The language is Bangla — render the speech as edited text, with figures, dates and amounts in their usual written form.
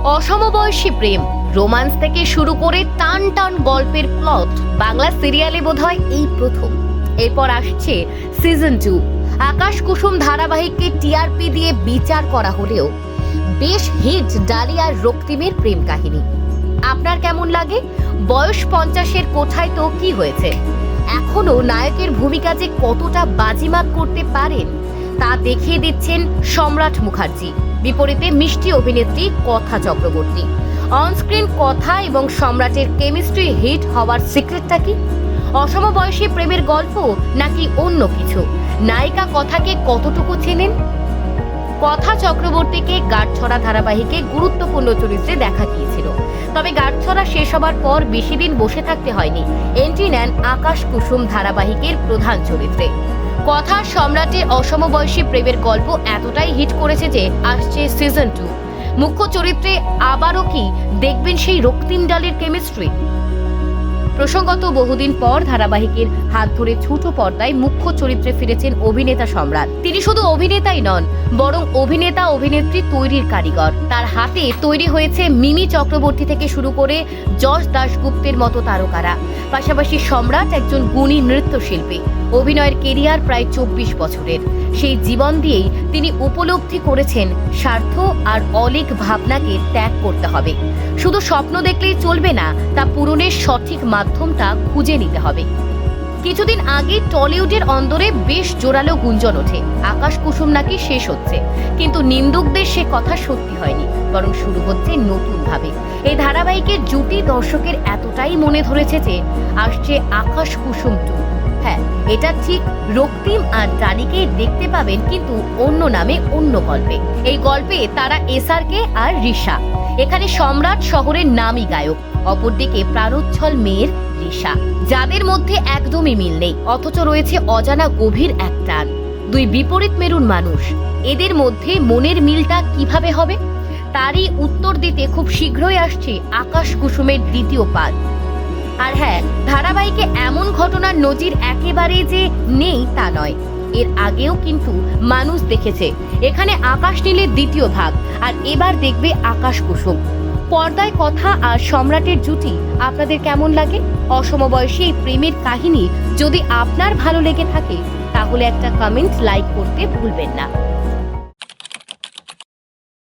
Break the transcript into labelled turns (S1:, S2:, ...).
S1: অসমবয়সী প্রেম, রোমান্স থেকে শুরু করে টান টান গল্পের প্লট বাংলা সিরিয়ালে বোধহয় এই প্রথম। এরপর আসছে সিজন 2। আকাশ কুসুম ধারাবাহিককে টিআরপি দিয়ে বিচার করা হলেও বেশ হিট ডালিয়ার রক্তিমের প্রেম কাহিনী। আপনার কেমন লাগে? বয়স 50-এর কোঠায় তো কি হয়েছে, এখনো নায়কের ভূমিকা যে কতটা বাজিমাত করতে পারেন তা দেখিয়ে দিচ্ছেন সম্রাট মুখার্জি। বিপরীতে মিষ্টি অভিনেত্রী কথা চক্রবর্তী। অনস্ক্রিন কথা এবং সম্রাটের কেমিস্ট্রি হিট হওয়ার সিক্রেটটা কি? অসমবয়সী প্রেমের গল্প নাকি অন্য কিছু? নায়িকা কথাকে কতটুকু চেনেন? কথা চক্রবর্তীকে গাঁটছড়া ধারাবাহিকে গুরুত্বপূর্ণ চরিত্রে দেখা গিয়েছিল, তবে গাঁটছড়া শেষ হবার পর বেশি দিন বসে থাকতে হয়নি, এন্ট্রি নেন আকাশ কুসুম ধারাবাহিকের প্রধান চরিত্রে। কথা সম্রাটের অসমবয়সী প্রেমের গল্প এতটাই হিট করেছে যে আসছে সিজন 2। মুখ্য চরিত্রে আবারও কি দেখবেন সেই রক্তিম ডালের কেমিস্ট্রি? প্রসঙ্গত, বহুদিন পর ধারাবাহিকের হাত ধরে ছোট পর্দায় মুখ্য চরিত্রে ফিরেছেন অভিনেতা সম্রাট। তিনি শুধু অভিনেতাই নন, বরং অভিনেতা অভিনেত্রী তৈরির কারিগর। তার হাতে তৈরি হয়েছে মিমি চক্রবর্তী থেকে শুরু করে যশ দাশগুপ্তের মতো তারকারা। পাশাপাশি সম্রাট একজন গুণী নৃত্যশিল্পী। অভিনয়ের কেরিয়ার প্রায় 24 বছরের। সেই জীবন দিয়েই তিনি উপলব্ধি করেছেন স্বার্থ আর অলীক ভাবনাকে ত্যাগ করতে হবে। শুধু স্বপ্ন দেখলেই চলবে না, তা পূরণের সঠিক মাধ্যমটা খুঁজে নিতে হবে। কিছুদিন আগে টলিউডের অন্দরে বেশ জোরালো গুঞ্জন ওঠে আকাশ কুসুম নাকি শেষ হচ্ছে, কিন্তু নিন্দুকদের সে কথা সত্যি হয়নি, বরং শুরু হচ্ছে নতুন ভাবে। এই ধারাবাহিকের জুটি দর্শকের এতটাই মনে ধরেছে যে আসছে আকাশ কুসুম 2। হ্যাঁ, এটা ঠিক, রক্তিম আর ডালিকে দেখতে পাবেন, কিন্তু অন্য নামে, অন্য গল্পে। এই গল্পে তারা এসআরকে আর রিশা। এখানে সম্রাট শহরের নামী গায়ক, অপরদিকে প্রাণোচ্ছল মেয়ের রিশা, যাদের মধ্যে একদমই মিল নেই, অথচ রয়েছে অজানা গভীর এক টান। দুই বিপরীত মেরুর মানুষ, এদের মধ্যে মনের মিলটা কিভাবে হবে? তারই উত্তর দিতে খুব শীঘ্রই আসছে আকাশ কুসুমের দ্বিতীয় পার্ট। আর হ্যাঁ, ধারাবাহিকে এমন ঘটনার নজির একেবারে যে নেই তা নয়, এর আগেও কিন্তু মানুষ দেখেছে। এখানে আকাশ নীলের দ্বিতীয় ভাগ, আর এবার দেখবে আকাশ কুসুম। পর্দায় কথা আর সম্রাটের জুটি আপনাদের কেমন লাগে? অসমবয়সী এই প্রেমের কাহিনী যদি আপনার ভালো লেগে থাকে, তাহলে একটা কমেন্ট, লাইক করতে ভুলবেন না।